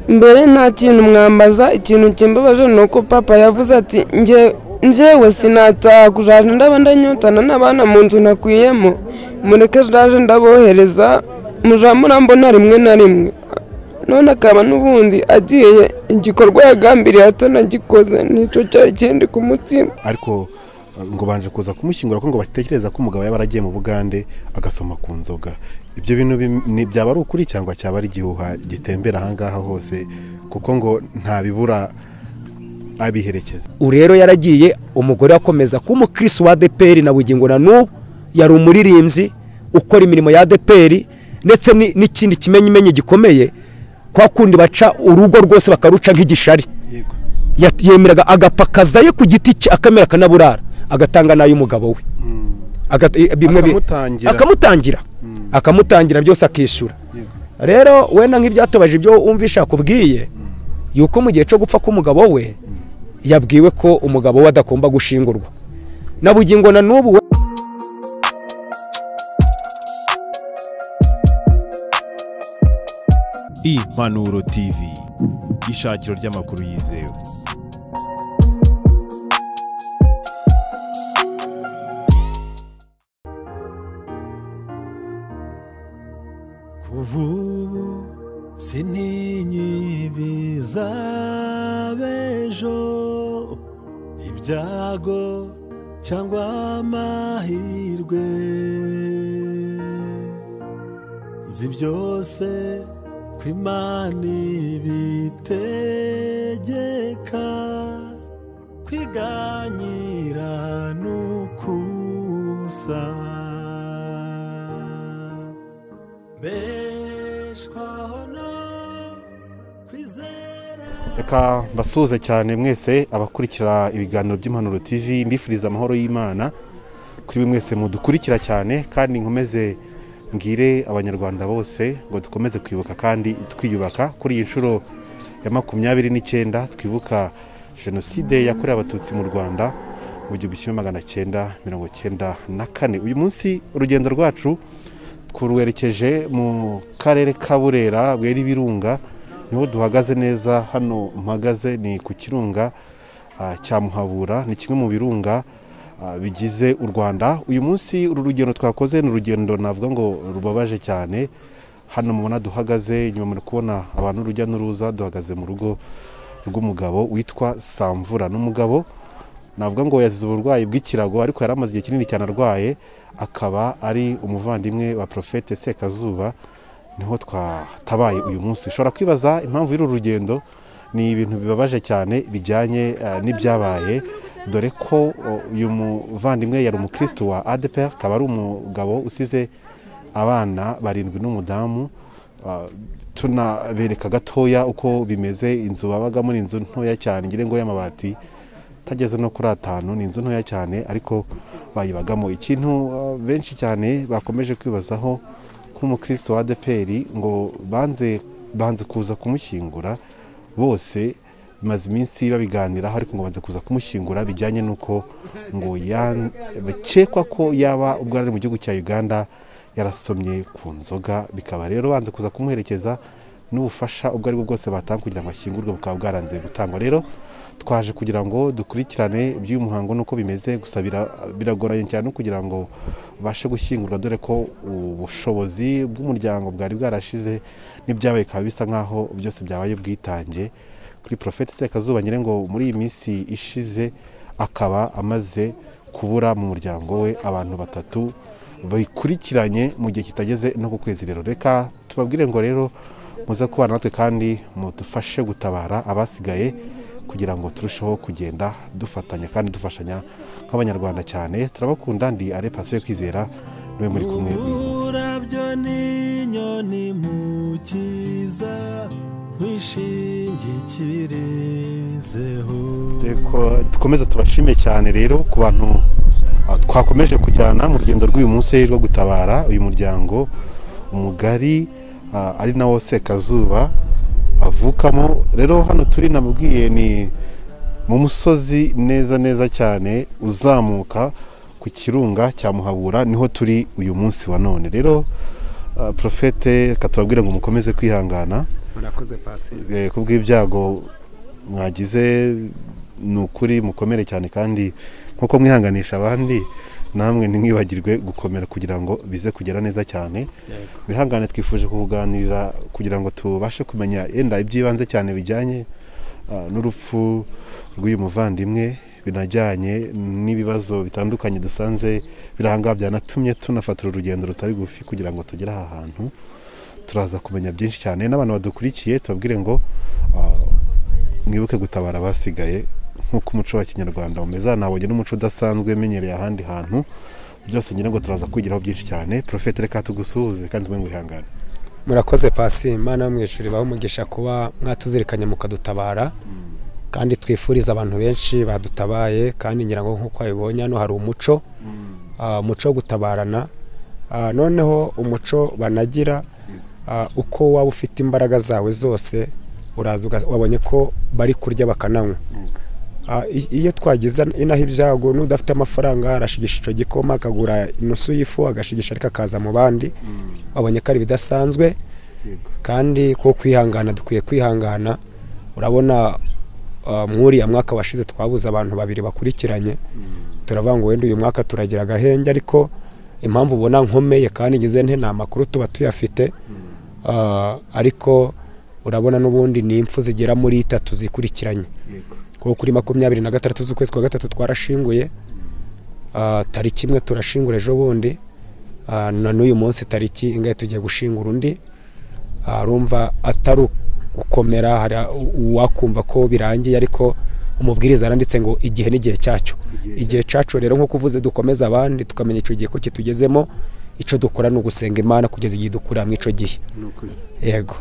mbere nta kintu mwambaza. Ikintu kimbabaje nuko papa yavuze ati njyewe sinataha kujaje ndaba ndanyotana n'abana mu nzu nakwiyemo, mureke jaje ndabohereza mujamura mbona rimwe na rimwe. None akaba n'ubundi agiye igikorwa yagambiriye atanagikoze, nico cyari kindi ku mutima. Ariko ngo banje kuza kumushyingura ko ngo batekereza ko umugabo yaba aragiye mu Bugande agasoma ku nzoga. Ibyo bintu byaba ari ukuri cyangwa cyaba ari igihuha gitembera ahangaha hose, kuko ngo nta bibura abiherekeza. Urero yaragiye umugore akomeza ku mukristo wa ADPR na bugingo na n'ubu yari umuririmbyi ukora imirimo ya ADPR, ndetse n'ikindi kimenyimenye gikomeye kwa kundi baca urugo rwose bakaruca nk'igishari. Yemeraga agapakazaye ku giti cye akamera kanaburara agatanga nayo umugabo we akamutangira byose akishura. Rero wenda nk'ibyatobaje ibyo umvisha kubwiye yuko mu gihe cyo gupfa k'umugabo we yabwiwe ko umugabo we adakomba gushingurwa na bugingo na n'ubu. Impanuro TV, ishakiro ry'amakuru yizewe. Kuvubu sininyibiza bejo, ibyago cyangwa amahirwe, nzi byose kw'Imana ibitegeka, kwiganyira n'ukusa beshwaho no kwizera. Reka mbasuhuze cyane mwese abakurikira ibiganiro by'Impanuro TV, mbifuriza amahoro y'Imana kuri buri mwese mudukurikira cyane, kandi nkomeze ngire abanyarwanda bose ngo dukomeze kwibuka kandi twiyubaka kuri iyi nshuro ya 29 twibuka jenoside yakorewe abatutsi mu Rwanda mu 1994. Uyu munsi urugendo rwacu twurwerekeje mu karere ka Burera bwera Ibirunga, niho duhagaze neza. Hano mpagaze ni ku kirunga cya Muhabura, ni kimwe mu birunga bigize u Rwanda. Uyu munsi uru rugendo twakoze ni urugendo navuga ngo rubabaje cyane. Hano mubona duhagaze inyuma muri kubona abantu urujya n'uruza, duhagaze mu rugo rw'umugabo witwa Samvura. N'umugabo navuga ngo yazize uburwayi bw'ikirago, ariko yari amaze igihe kinini cyane arwaye, akaba ari umuvandimwe wa Prophète Sekazuba. Niho twatabaye uyu munsi. Ushobora kwibaza impamvu y'uru rugendo, ni ibintu bibabaje cyane bijyanye n'ibyabaye, dore ko uyu muvandimwe yari umukristo wa ADPR, akaba ari umugabo usize abana 7 n'umudamu. Tunabereka gatoya uko bimeze. Inzu babagamo ni inzu ntoya cyane, ngire ngo y'amabati tageze no kuri 5, ni inzu ntoya cyane ariko bayibagamo. Ikintu benshi cyane bakomeje kwibazaho nk'umukristo wa ADPR, ngo banze kuza kumushyingura bose, bimaze iminsi babiganiraho, ariko ngo banze kuza kumushyingura bijyanye nuko ngo bakekwa ko yaba ubwo ari mu gihugu cya Uganda yarasomye ku nzoga, bikaba rero banze kuza kumuherekeza, n'ubufasha ubwo ari bwo bwose batanga kugira ngo ashyingurwe bukaba bwaranze gutangwa. Rero twaje kugira ngo dukurikirane iby'uyu muhango nuko bimeze, gusa biragoranye cyane kugira ngo bashe gushyingurwa, dore ko ubushobozi bw'umuryango bwari bwarashize, n'ibyabaye bikaba bisa nkaho byose byabaye ubwitange kuri Prophète Sekazuba. Nyire ngo muri iyi minsi ishize akaba amaze kubura mu muryango we abantu 3 bikurikiranye mu gihe kitageze no ku kwezi. Rero reka tubabwire ngo rero muze kubana natwe kandi mudufashe gutabara abasigaye, kugira ngo turusheho kugenda dufatanya kandi dufashanya nk'abanyarwanda cyane. Turabakunda. Ndi Alain Patient Kwizera, niwe muri kumwe uyu munsi. Urabyo n'inyoni mukiza mwishingikirizeho. Reko dukomeze tubashime cyane rero ku bantu twakomeje kujyana mu rugendo rw'uyu munsi rwo gutabara uyu muryango umugari, ari nawo Sekazuba avukamo. Rero hano turi namubwiye ni mu musozi neza cyane uzamuka ku kirunga cya Muhabura, niho turi uyu munsi wa none. Rero Prophète katubabwira ngo mukomeze kwihangana, murakoze pasi. Kubw'ibyago mwagize ni ukuri mukomere cyane kandi nkuko mwihanganisha abandi namwe ntimwibagirwe gukomera kugira ngo bize kugera neza cyane. Bihangane twifuje kuganirira kugira ngo tubashe kumenya yenda iby'ibanze cyane bijyanye n'urupfu rw'uyu muvandimwe, binajyanye n'ibibazo bitandukanye dusanze birahanga byanatumye tunafatira urugendo rutari gufi kugira ngo tugere aha hantu. Turaza kumenya byinshi cyane n'abantu badukurikiye tubabwire ngo mwibuke gutabara abasigaye nk'uko umuco wa kinyarwanda umeze. Nabonye n'umuco udasanzwe menyereye ahandi hantu, byose ngira ngo turaza kwigiraho byinshi cyane. Profete reka tugusuhuze kandi tumwe wihangane. Murakoze pasi, Imana yo mwishuri baho umugisha kuba mwatuzirikanye mukadutabara, kandi twifuriza abantu benshi badutabaye, kandi ngira ngo nk'uko abibonye hano hari umuco wo gutabarana. Noneho umuco banagira uko waba ufite imbaraga zawe zose uraza wabonye ko bari kurya bakananywa. Iyo twagize inaho ibyago n'udafite amafaranga arashigisha icyo gikoma akagura inusu y'ifu agashigisha ariko akaza mu bandi, wabonye ko ari bidasanzwe. Kandi ko kwihangana dukwiye kwihangana. Urabona mwuriya mwaka washize twabuze abantu 2 bakurikiranye, turavuga ngo wenda uyu mwaka turagira agahenge, ariko impamvu ubona nkomeye kandi ngize nte nta makuru tuba tuyafite. Ariko urabona n'ubundi ni impfu zigera muri 3 zikurikiranye, kuko kuri 23 z'ukwezi kwa 3 twarashinguye, tariki 1 turashingura ejo bundi, na n'uyu munsi tariki ingahe tugiye gushingura undi. Urumva atari gukomera, hari wakumva ko birangiye, ariko umubwiriza aranditse ngo igihe n'igihe cyacu. Igihe cyacu rero nko kuvuze dukomeza abandi tukamenya icyo gihe ko kitugezemo, icyo dukora ni ugusenga Imana kugeza igihe dukura mu ico gihe. Yego.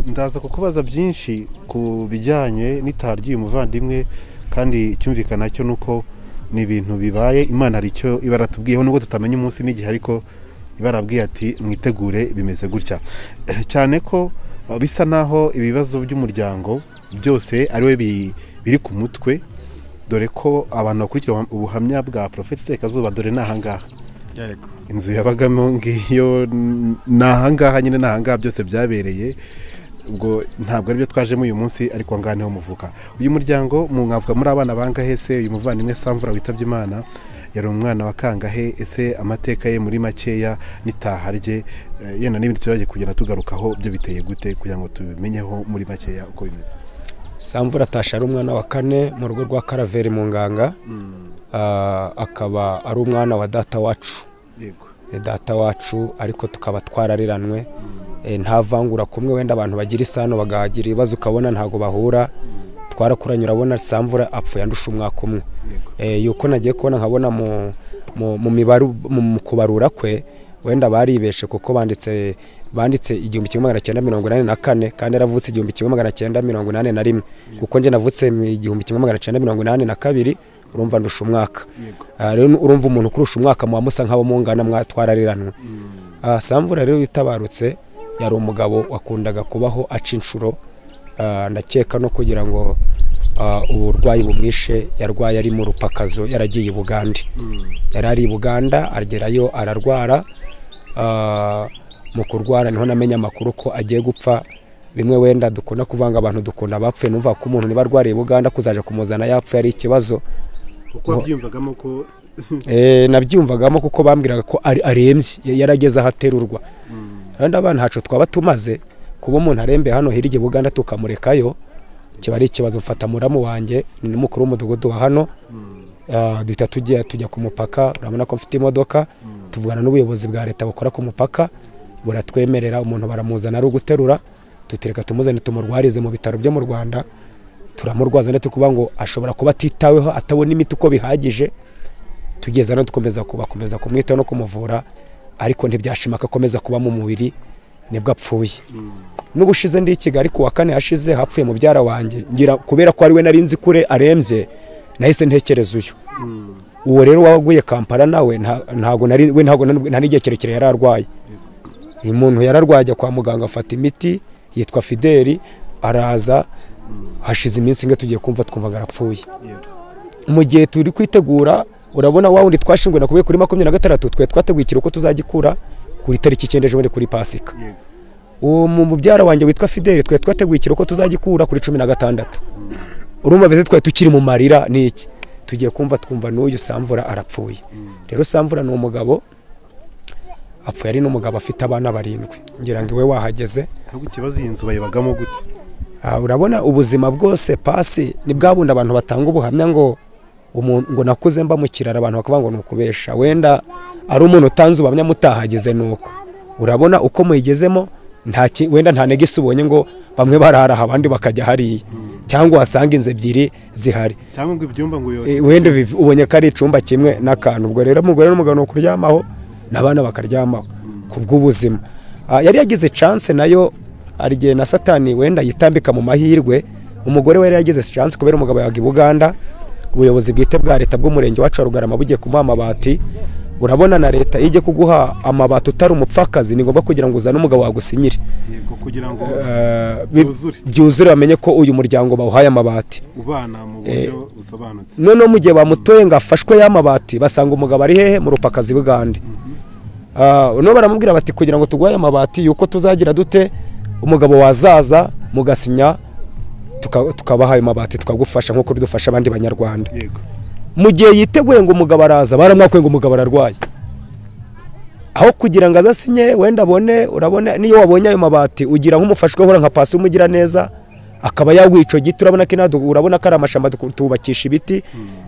Ndaza kukubaza byinshi ku bijyanye n'itaha ry'uyu muvandimwe, kandi icyumvikana cyo nuko ni ibintu bibaye. Imana ari cyo ibaratubwiyeho nubwo tutamenya umunsi n'igihe, ariko ibarabwiye ati mwitegure bimeze gutya. Cyane ko bisa naho ibibazo by'umuryango byose ari we biri ku mutwe, dore ko abantu bakurikira ubuhamya bwa Profete Sekazuba dore nahangaha. Yego. Inzu yabagamo ngiyo nahangaha nyine nahangaha byose byabereye. Ubwo ntabwo ari byo twajemo uyu munsi, ariko ngane ho muvuka. Uyu muryango mwavuga muri abana bangahe se? Uyu muvandimwe Samvura witabye Imana yari umwana wa kangahe? Ese amateka ye muri makeya n'itaha rye yenda n'ibindi turaje kugenda tugarukaho byo biteye gute kugira ngo tubimenyeho muri makeya uko bimeze? Samvura atasha ari umwana wa 4 mu rugo rwa Karaveri mu Nganga. Akaba ari umwana wa data wacu. Yego. Data wacu, ariko tukaba twarareranwe. Nta vangura kumwe, wenda abantu bagira isano bagagira ibibazo ukabona ntago bahura. Twarakuranye, urabona Samvura apfuye andusha umwaka umwe. Yuko nagiye kubona nkabona mu mibaru mu kubarura kwe wenda baribeshe, kuko banditse 1984 kandi yaravutse 1981, kuko nje navutse 1982. Urumva ndusha umwaka. Rero urumva umuntu kurusha umwaka musa nk'abo mungana mwatwarareranwe. Samvura rero yitabarutse yari umugabo wakundaga kubaho aca inshuro. Ndakeka no kugira ngo uburwayi bumwishe yarwaye ari mu rupakazo, yaragiye i Buganda. Yari ari i Buganda agerayo ararwara. Mu kurwara niho namenya amakuru ko agiye gupfa. Bimwe wenda dukunda kuvanga abantu dukunda bapfuye, numva ko umuntu niba arwariye i Buganda kuzaje kumuzana yapfuye ari ikibazo. Kuko abyumvagamo ko nabyumvagamo kuko bambwiraga ko arembye, yarageze ahaterurwa. Kandi abana hacu twaba tumaze kuba umuntu arembe hano hirya i Buganda tukamurekayo, kiba ari ikibazo. Mfata muramu wanjye ni mukuru w'umudugudu wa hano, duhita tujya ku mupaka. Urabona ko mfite imodoka, tuvugana n'ubuyobozi bwa leta bukora ku mupaka, buratwemerera umuntu baramuzana ari uguterura, tutereka tumuzane tumurwarize mu bitaro byo mu Rwanda. Turamurwaza ndetse kuba ngo ashobora kuba atitaweho, atabona imiti uko bihagije. Tugeza no dukomeza kumwitaho no kumuvura, ariko ntibyashimaka akomeza kuba mu mubiri, nibwo apfuye. N'ubushize ndi i Kigali ku wa 4 hashize hapfuye mubyara wanjye, ngira kubera ko ari we nari nzi kure arembye, nahise ntekereza uwo rero waguye Kampala nawe ntago nari igihe kirekire yari arwaye. Uyu muntu yararwaye kwa muganga afata imiti, yitwa Fideli, araza. Hashize iminsi inge tugiye twumva garapfuye. Mu gihe turi kwitegura, urabona wundi twashingwe nakubiye kuri 26 twe twateguye ikiruko tuzagikura kuri tariki 9 ejo kuri Pasika. uwo mubyara wanjye witwa Fidele twe twateguye ikiroko tuzagikura kuri 16 urumva beze twe tukiri mu marira niki tugiye twumva n'uyu Samvura arapfuye rero Samvura ni umugabo apfuye ari n'umugabo afite abana 7 ngira ngo iwe wahageze ahubwo ikibazo iyi nzu bayibagamo gute urabona ubuzima bwose pasi ni bwabunda abantu batanga ubuhamya ngo ngo nakuze mba mu kirara abantu bakavuga ngo nukubesha wenda ari umuntu utanze ubamya mutahageze nuko urabona uko muyigezemo wenda nta negisi ubonye ngo bamwe barara abandi bakajya hariya cyangwa wasanga inzu ebyiri zihari cyangwa ngo ibyumba ngo yose wenda ubonye ko ari icumba kimwe n'akantu ubwo rero umugore n'umugabo no kuryamaho n'abana bakaryamaho kubw'ubuzima yari yagize chance nayo arigiye na Satani wenda yitambika mu mahirwe umugore we yari yagize chance kubera umugabo yaga i Buganda ubuyobozi bwite bwa leta bw'umurenge wacu wa Rugarama bugiye kumuha amabati urabona na leta ije kuguha amabati utari umupfakazi ni ngombwa kugira ngo uzane umugabo wagusinyire yego kugira ngo byuzure bamenye ko uyu muryango bawuhaye amabati ubana mu buryo busobanutse none mu gihe bamutoye ngo afashwe y'amabati basanga umugabo ari hehe mu rupakazi Bugande no baramubwira bati kugira ngo tuguhaye amabati yuko tuzagira dute umugabo wazaza mugasinya tukabahaye amabati tukagufasha nko dufasha abandi banyarwanda mu gihe yiteguye ngo umugabo araza baramwakwe ngo umugabo ararwaye aho kugira ngo azasinye wenda abone urabona niyo wabonye ayo mabati ugira nk'umufashwe hora nka pasi umugira neza akaba yagwico giti urabona ko inadu urabona ko ari amashamba tubakisha ibiti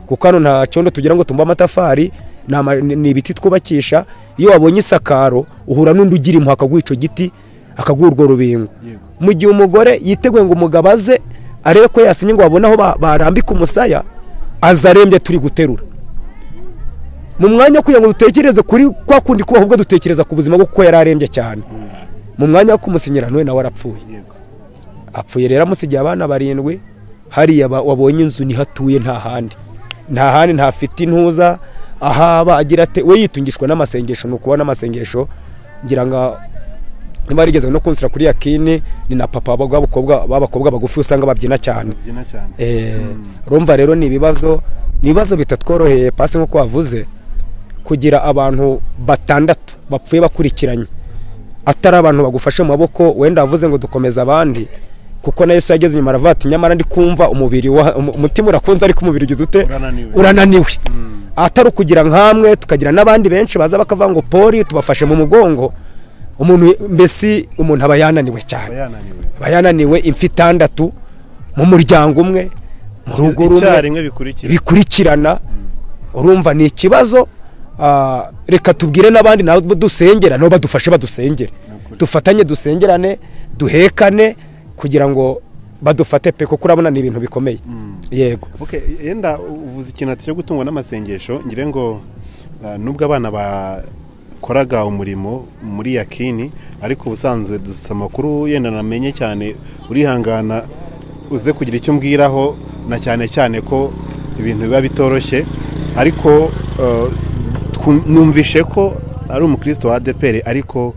kuko hano nta cyondo tugira ngo tumba amatafari ni ibiti twubakisha iyo wabonye isakaro uhura n'undi ugira impuha akagwico giti akagurwa rubingo mu gihe umugore yiteguye ngo umugabo aze arebe ko yasinye ngo babone aho barambika umusaya azarembye turi guterura mu mwanya kugira ngo dutekereze kuri kwa kundi kuba ahubwo dutekereza ku buzima bwo kuko yararembye cyane mu mwanya wo kumusinyira none nawe arapfuye apfuye rero amusigiye abana 7 hariya wabonye inzu ni hatuye nta handi ntafite intuza ahaba agira ate we yitungishwa n'amasengesho no kubona amasengesho ngira ngo niba rigeze no kunsira kuri yakini ni na papa babakobwa bagufi usanga babyina cyane rumva rero ni ibibazo bitatworoheye pasi nko kwavuze kugira abantu 6 bapfuye bakurikiranye atari abantu bagufashe mu maboko wenda avuze ngo dukomeza abandi kuko na Yesu yageze nyuma aravati nyamara ndi kumva umubiri umutima urakunze ariko umubiri ugize ute urananiwe atari kugira nkamwe tukagira n'abandi benshi baza bakavuga ngo poli tubafashe mu mugongo umuntu mbesi umuntu aba yananiwe cyane bayananiwe imfitandatu mu muryango umwe mu rugo rumwe bikurikirana urumva ni ikibazo reka tubwire n'abandi nawe dusengera no badufashe badusengere dufatanye dusengerane duhekane kugira ngo badufate pe ko kurabona ni ibintu bikomeye yego yenda uvuze ikintu cyo gutungwa n'amasengesho ngire ngo nubwo abana bakoraga umurimo muri yakini ariko ubusanzwe dusama makuru yenda namenye cyane urihangana uze kugira icyo mbwiraho na cyane ko ibintu biba bitoroshye ariko numvishe ko ari umukristo wa ADPR ariko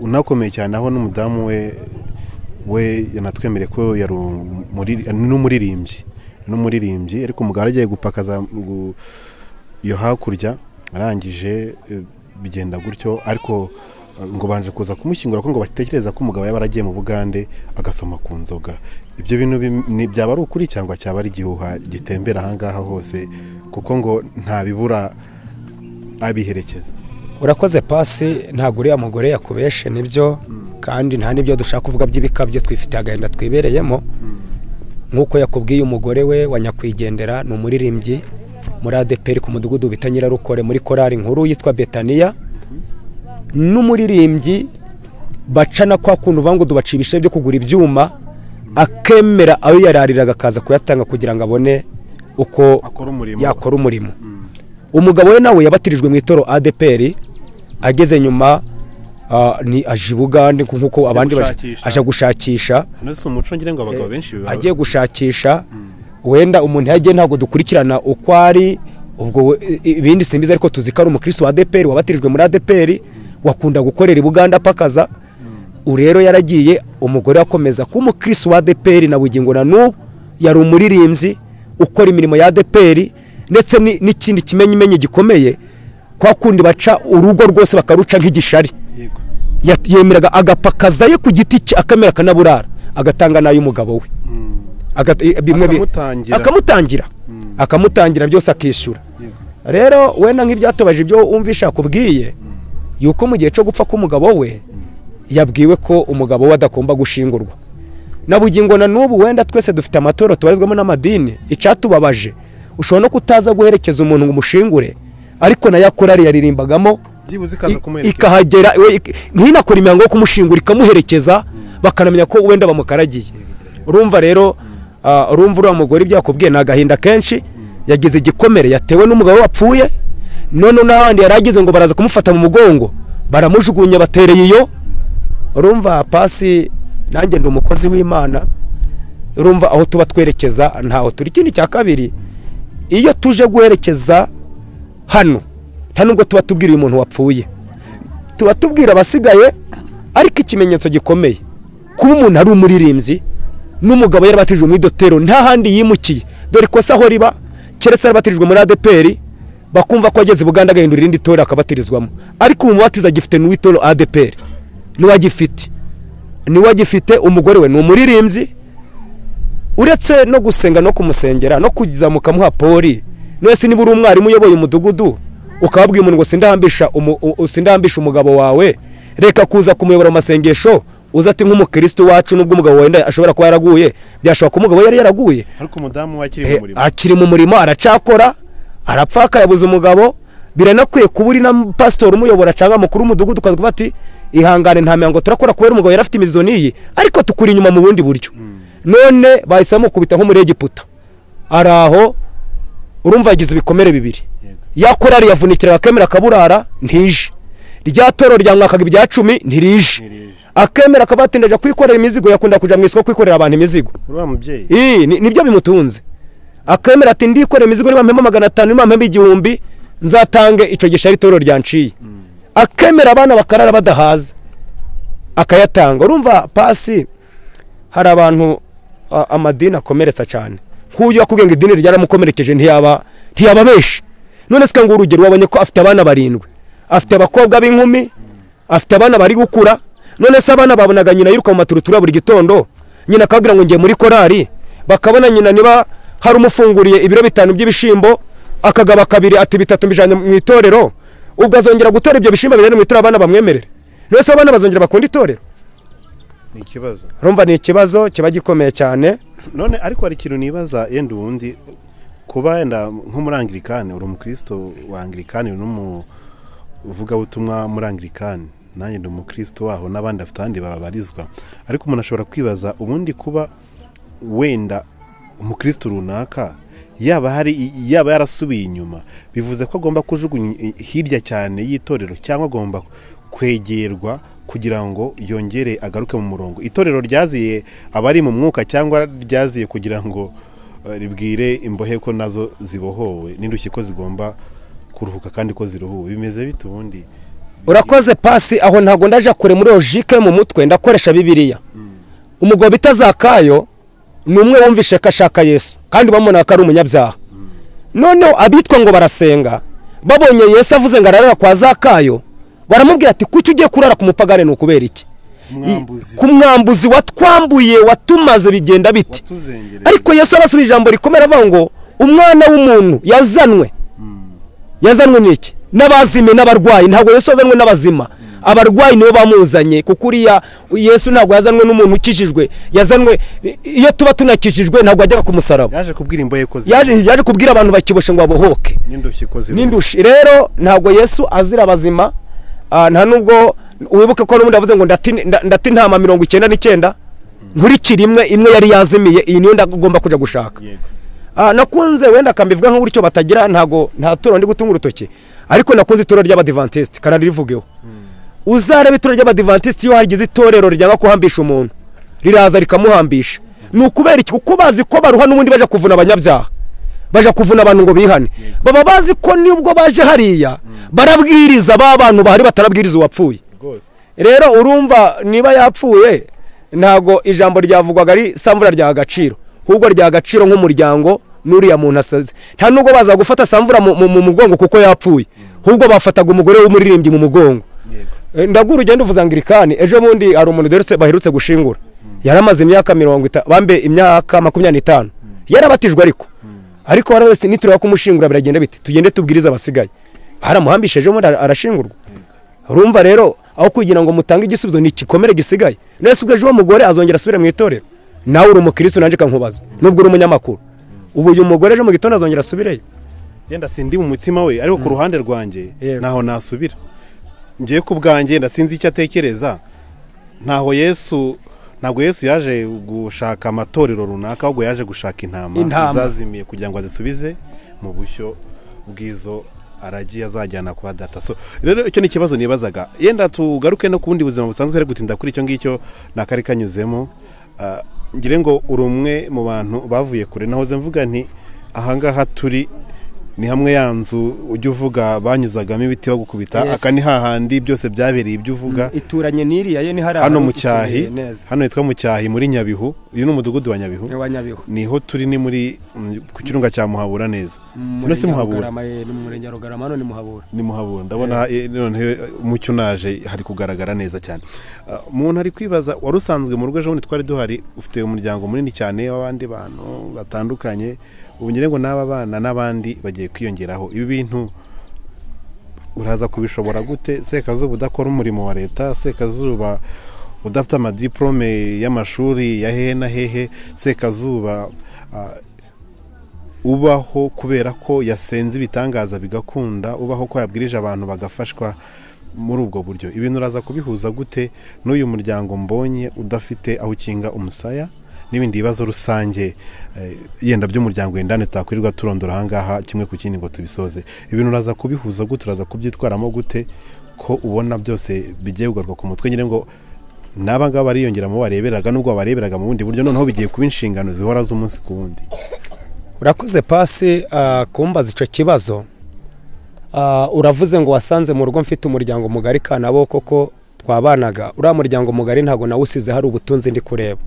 unakomeye cyane aho n'umudamu we yanatwemere ko yari n'umuririmbyi ariko umugabo agiye gupakaza yo hakurya arangije bigenda gutyo ariko ngo banje kuza kumushyingura ko ngo batekereza ko umugabo yaba aragiye mu Bugande agasoma ku nzoga ibyo bintu byaba ari ukuri cyangwa cyaba ari igihuha gitembera ahangaha hose kuko ngo nta bibura abiherekeza urakoze pasi ntabwo uriya mugore yakubeshe nibyo kandi nta nibyo dushaka kuvuga by'ibikabyo twifite agahinda twibereyemo nk'uko yakubwiye umugore we wa nyakwigendera ni umuririmbyi muri ADPR ku mudugudu bita Nyirarukore muri korari nkuru yitwa Betania n'umuririmbyi bacana kwa kuntu vango dubacibishe byo kugura ibyuma akemera ayo yarariraga akaza kuyatanga kugira ngo abone uko yakora umurimo umugabo we nawe yabatirijwe mu itoro ADPR ageze nyuma ni aje Bugande nkuko abandi aje gushakisha agiye gushakisha wenda umuntu yagiye ntago dukurikirana uko ari ubwo ibindi simbiza ariko tuzikara umukristo wa ADPR wabatirijwe muri ADPR wakunda gukorera Buganda pakaza urero yaragiye umugore akomeza ku umukristo wa ADPR na bugingo na n'ubu yari umuririmbyi ukora imirimo ya ADPR ndetse n'ikindi kimenyimenye gikomeye kwa kundi baca urugo rwose bakaruca nk'igishari yemeraga agapakaza ye ku giti cye akamera akanaburara agatanga n'ay'umugabo we akamutangira byose akishyura. Rero wenda nk'ibyatobaje ibyo wumvisha kubwiye yuko mu gihe cyo gupfa k'umugabo we yabwiwe ko umugabo we adagomba gushingurwa. Na bugingo na n'ubu wenda twese dufite amatoro tubarizwamo n'amadini, icyatubabaje ushobora no kutaza guherekeza umuntu ngo umushingure, ariko nayo korari yaririmbagamo ikahagera ntinakora imihango yo kumushingura ikamuherekeza bakanamenya ko wenda bamukaragiye. Urumva rero urumva uriya mugore ibyakubwiye ni agahinda kenshi, yagize igikomere yatewe n'umugabo wapfuye, none n'abandi yaragize ngo baraza kumufata mu mugongo baramujugunya batereye iyo. Urumva Pasi nanjye ndi umukozi w'Imana, urumva aho tuba twerekeza ntaho turi. Ikindi cya kabiri, iyo tuje guherekeza hano nta nubwo tuba tubwira uyu muntu wapfuye, tuba tubwira abasigaye, ariko ikimenyetso gikomeye kuba umuntu ari umuririmbyi n'umugabo yarabatijwe muri Dotero nta handi yimukiye, dore ko saho riba keretse yarabatijwe muri ADPR bakumva ko ageze Buganda agahindura irindi torero akabatirizwamo, ariko umubatiza gifite n'uwitoro ADPR niwe agifite. Umugore we ni umuririmbyi, uretse no gusenga no kumusengera no kuzamuka muha poli. Nese niba uri umwarimu uyoboye umudugudu ukababwiye umuntu ngo sindambisha umugabo wawe, reka kuza kumuyobora amasengesho uza ati nk'umukristo wacu nubwo umugabo wenda ashobora kuba yaraguye, byashobora ko umugabo yari yaraguye ariko umudamu akiri mu murimo aracakora arapfaka yabuze umugabo. Biranakwiye kuba uri na pastor umuyobora cyangwa mukuru w'umudugudu ukavuga ati ihangane nta mihango turakora kubera umugabo yari afite imizo niyi, ariko tukuri inyuma mu bundi buryo. None bahisemo kubita nko muri Egiputa araho, urumva yagize ibikomere bibiri. Yakorari yavunikira akemera akaburara ntije, rya toro rya mwakaga ibya 10 ntirije, akemera akabatindaje kwikorera imizigo, yakunda kuja mu isoko kwikorera abantu imizigo. Uriya mubyeyi nibyo bimutunze. Akemera ati ndikorera imizigo niba mpemba 500 niba mpemba 1000 nzatange ico gishari toro ryanciye. Akemera abana bakarara badahaza akayatanga. Urumva Pasi hari abantu amadini akomeretsa cyane, nk'uyu yakubwiye ngo idini ryaramukomerekeje ntiyaba benshi. None sika ngo urugero wabonye ko afite abana 7, afite abakobwa b'inkumi, afite abana bari gukura. None se abana babonaga nyina yiruka mu maturutura buri gitondo, nyina akabwira ngo ngiye muri korari, bakabona nyina niba hari umufunguriye ibiro 5 by'ibishimbo akagaba kabiri ati 3 mbijanye mu itorero, ubwo gutora ibyo bishimba birene mu itorero abana bamwemerere. None se abana bazongera bakunda itorero? Ni ikibazo. Urumva ni ikibazo kiba gikomeye cyane. None ariko hari ikintu nibaza yenda ubundi kuba yenda nk'umurangirikane, uri umukristo wa Anglikani n'umuvuga butumwa muri Anglikani, nanjye ndi umukristo waho n'abandi afite andi babarizwa, ariko umuntu ashobora kwibaza ubundi kuba wenda umukristo runaka yaba yarasubiye inyuma, bivuze ko agomba kujugunya hirya cyane y'itorero cyangwa agomba kwegerwa kugira ngo yongere agaruke mu murongo. Itorero ryaziye abari mu mwuka cyangwa ryaziye kugira ngo ribwire imbohe ko nazo zibohowe n'indushye ko zigomba kuruhuka kandi ko ziruhuwe? Bimeze bite ubundi? Urakoze Pasi, aho ntago ndaje kure muri logique mu mutwe, ndakoresha Bibiliya. Umugabo bitazakayo numwe wumvishe kashaka Yesu kandi bamona ko ari umunyabyaha. None abitwa ngo barasenga babonye Yesu avuze ngo ararara kwa Zakayo, baramubwira ati kuki ugiye kurara ku mupagane no kubera iki? Ku mwambuzi watwambuye watumaze bigenda biti. Ariko Yesu arasubije ijambo rikomera avuga ngo umwana w'umuntu yazanwe n'iki? N'abazime n'abarwayi. Ntabwo Yesu yazanwe n'abazima, abarwayi nibo bamuzanye, kuko uriya Yesu ntabwo yazanwe n'umuntu ukijijwe, yazanwe iyo tuba tunakijijwe ntabwo ajya ku musaraba. Yaje kubwira imbohe ko yaje kubwira abantu bakiboshe ngo babohoke n'indushyi. Rero ntabwo Yesu azira abazima. Nta nubwo wibuke ko n'ubundi avuze ngo ndati ntama 99 nkurikira imwe yari yazimiye, iyi niyo ndagomba kuja gushaka. Nakunze wenda kambivuga nko buricyo batagira, nta turo ndi gutunga urutoke, ariko nakunze ituro ry'Abadventiste kandi rivugeho. Uzarebe ituro ry'Abadventiste iyo hagize itorero ryanga kuhambisha umuntu riraza rikamuhambisha. Nukubera iki? Kuko bazi ko baruha n'ubundi baje kuvuna abanyabyaha, baje kuvuna abantu ngo bihane. Baba bazi ko nibwo baje hariya barabwiriza abantu bahari batarabwiriza uwapfuye. Rero urumva niba yapfuye ntago ijambo ryavugwaga ari samvura rya agaciro, ahubwo rya agaciro nk'umuryango n'uriya muntu asaze. Nta nubwo baza gufata samvura mu mugongo kuko yapfuye, ahubwo bafataga umugore w'umuririmbyi mu mugongo. ndagura ugenda uvuza angirikani ejo bundi hari umuntu baherutse gushingura yaramaze imyaka 50 bambe imyaka 25 yarabatijwe ariko wara wese nitureba kumushingura biragenda bite tugende tubwiriza abasigaye baramuhambisheje mu arashingurwa urumva rero aho kugira ngo mutange igisubizo ni kikomere gisigaye nese ubwo ejo umugore azongera asubire mu itorero nawe uri umukristo nanje kankubaza nubwo uri umunyamakuru ubu uyu mugore ejo mu gitondo azongera asubireyo yenda sindi mu mutima we ariko ku ruhande rwanjye naho nasubira ngiye ku bwanjye ndasinzi icyo atekereza ntago Yesu yaje gushaka amatorero runaka ahubwo yaje gushaka intama zazimiye kugira ngo azisubize mu bushyo bwizo aragiye azajyana kwa data. So rero icyo ni kibazo nibazaga yenda tugaruke no kubundi buzima busanzwe ari gutinda kuri icyo ngicyo nakari kanyuzemo ngire ngo urumwe mu bantu bavuye kure nahoze mvuga nti ahangaha turi ni hamwe yanzu ujye uvuga banyuzagamo ibiti bagukubita aka ni hahandi byose byabereye ibyo uvuga ituranye n'iriya ye ni hari hano mu cyahi hano hitwa mu cyahi muri Nyabihu uyu ni umudugudu wa Nyabihu niho turi ni muri ku kirunga cya Muhabura neza sino si Muhabura ni murenge Rugarama hano ni Muhabura ndabona none umucyo naje hari kugaragara neza cyane umuntu ari kwibaza warusanzwe mu rugo ejo bundi twari duhari ufite umuryango munini cyane w'abandi bantu batandukanye ubu ngire ngo n'aba bana n'abandi bagiye kwiyongeraho ibi bintu uraza kubishobora gute Sekazuba udakora umurimo wa leta Sekazuba udafite amadiplome y'amashuri ya hehe na hehe Sekazuba ubaho kubera ko yasenze ibitangaza bigakunda ubaho ko yabwirije abantu bagafashwa muri ubwo buryo ibintu uraza kubihuza gute n'uyu muryango mbonye udafite aho ukinga umusaya n'ibindi bibazo rusange yenda by'umuryango wendane tutakwirirwa turondora ahangaha kimwe ku kindi ngo tubisoze ibintu uraza kubihuza gute uraza kubyitwaramo gute ko ubona byose bigiye kugaruka ku mutwe nyine ngo n'abangaba bariyongera mu bareberaga nubwo bareberaga mu bundi buryo noneho bigiye kuba inshingano zihora z'umunsi ku wundi urakoze pasi kumbaza icyo kibazo uravuze ngo wasanze mu rugo mfite umuryango mugari kanabo koko twabanaga uriya muryango mugari ntago nawe usize hari ubutunzi ndi kureba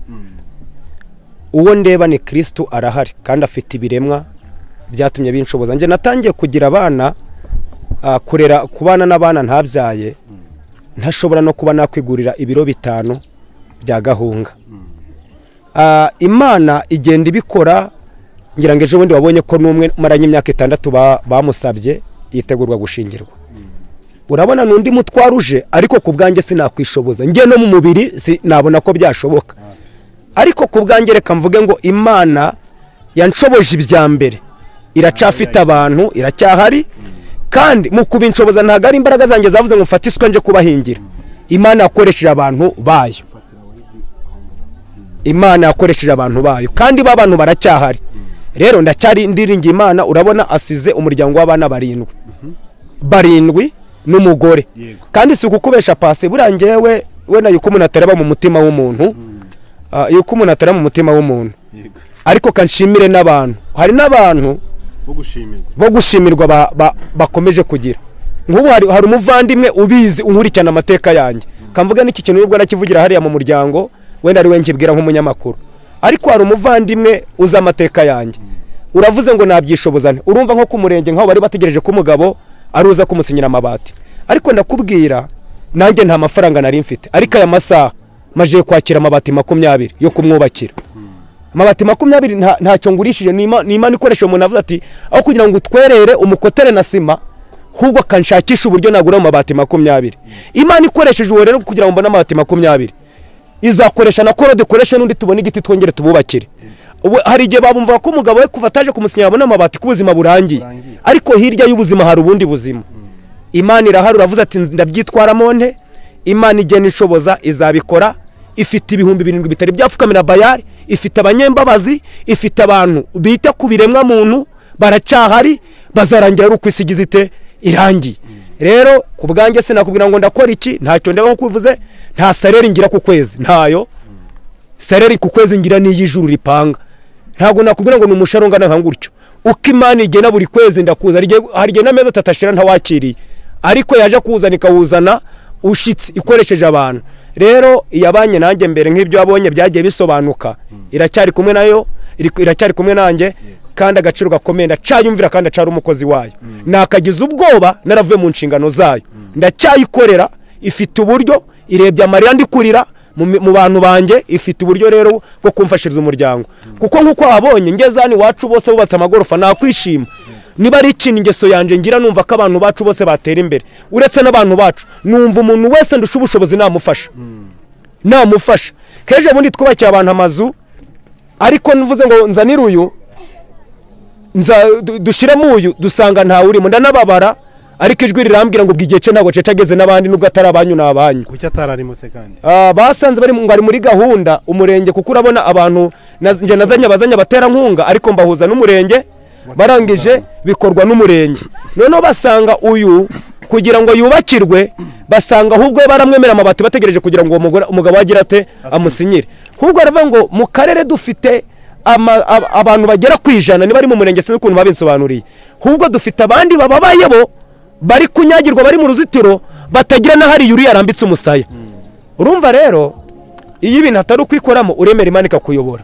uwo ndeba ni Kristo arahari kandi afite ibiremwa byatumye binshoboza nje natangiye kugira abana kurera kubana n'abana ntabyaye ntashobora no kuba nakwigurira ibiro 5 bya gahunga Imana igenda ibikora ngira ngo ejo bundi wabonye ko n'umwe maranye imyaka 6 bamusabye yitegurwa gushingirwa urabona n'undi mutwaruje ariko ku bwanjye sinakwishoboza ngiye no mu mubiri nabona ko byashoboka ariko ku bwanjye reka mvuge ngo Imana yanshoboje ibya mbere iracafite abantu iracyahari kandi mu kubinshoboza ntago ari imbaraga zanjye zavuze ngo mfate isuka nje kubahingira Imana yakoresheje abantu bayo kandi babantu baracyahari rero ndacyari ndiringiye Imana urabona asize umuryango w'abana 7 n'umugore kandi si ukukubesha pase burangewe we yuko umuntu ataraba mu mutima w'umuntu yuko umuntu atara mu mutima w'umuntu ariko kanshimire n'abantu hari n'abantu bo gushimirwa bakomeje kugira nk'ubu hari umuvandimwe ubizi unkurikirana amateka yanjye kamvuga n'iki kintu ubwo nakivugira hariya mu muryango wenda ari we nkibwira nk'umunyamakuru ariko hari umuvandimwe uza amateka yanjye uravuze ngo nabyishobozane urumva nko ku murenge nk'aho bari bategereje ko umugabo aruza kumusinyira amabati ariko ndakubwira nanjye nta mafaranga nari mfite ariko aya masaha maje kwakira amabati 20 yo kumwubakira amabati 20 ntacyo ngurishije ni Imana ikoresha umuntu avuze ati aho kugira ngo utwerere umukotere na sima hubwo kanshakisha uburyo nagura amabati 20 Imana ikoresheje uwo rero kugira ngo mbone amabati 20 izakoresha na koro decoration n'undi tubone igiti twongere tububakire hari igihe babumva ko umugabo we kuva ataje kumusinyira abona amabati ku buzima burangiye ariko hirya y'ubuzima hari ubundi buzima Imana irahari uravuze ati ndabyitwaramo nte Imana igena inshoboza izabikora ifite ibihumbi 7 bitari byapfukamira Bayali ifite abanyembabazi ifite abantu bita ku biremwa muntu baracyahari bazarangira ari ukwisigiza ite irangiye rero ku bwanjye sinakubwira ngo ndakora iki ntacyo ndeba nko kuvuze nta salary ngira ku kwezi ntayo salary ku kwezi ngira ni y'ijuru ripanga ntago nakubwira ngo numusharongana nka nguryo uko Imana igena buri kwezi ndakuza hari igihe n'amezi atashira ntawakiriye ariko yaje kuzana ikawuzana ushitse ikoresheje abantu rero iyabanye nanjye mbere nk'ibyo wabonye byagiye bisobanuka iracyari kumwe nayo iracyari kumwe nanjye kandi agaciro gakomeye ndacayumvira kandi acara umukozi wayo nakagize ubwoba naravuye mu nshingano zayo ndacyayikorera ifite uburyo irebye amarira ndi kurira mu bantu banjye, ifite uburyo rero bwo kumfashiriza umuryango, kuko nk'uko wabonye ngeze hano iwacu bose bubatse amagorofa nakwishima. Niba ari ikintu ingeso yanjye ngira numva ko abantu bacu bose batera imbere, uretse n'abantu bacu numva umuntu wese ndusha ubushobozi namufasha. Keje bundi twubakiye abantu amazu, ariko nvuze ngo nzanire uyu dushiremo uyu dusanga nta urimo, ndanababara, ariko ijwi rirambwira ngo bw'igihe cye ntabwo cece ageze n'abandi nubwo atari abanyu n'abanyu. Kuki atararimo se kandi? Basanze bari muri gahunda umurenge, kuko urabona abantu nje nazanye abazanya batera nkunga, ariko mbahuza n'umurenge, barangije bikorwa n'umurenge. Noneho basanga uyu kugira ngo yubakirwe, basanga ahubwo baramwemera amabati bategereje kugira ngo umugabo agira ate amusinyire. Ahubwo aravuga ngo mu karere dufite abantu bagera ku 100 niba ari mu murenge sinzi ukuntu babinsobanuriye, ahubwo dufite abandi bababaye bo bari kunyagirwa, bari mu ruzitiro batagira na hari yuri yarambitse umusaya. Urumva rero iyo ibintu atari ukwikoramo uremera Imana ikakuyobora,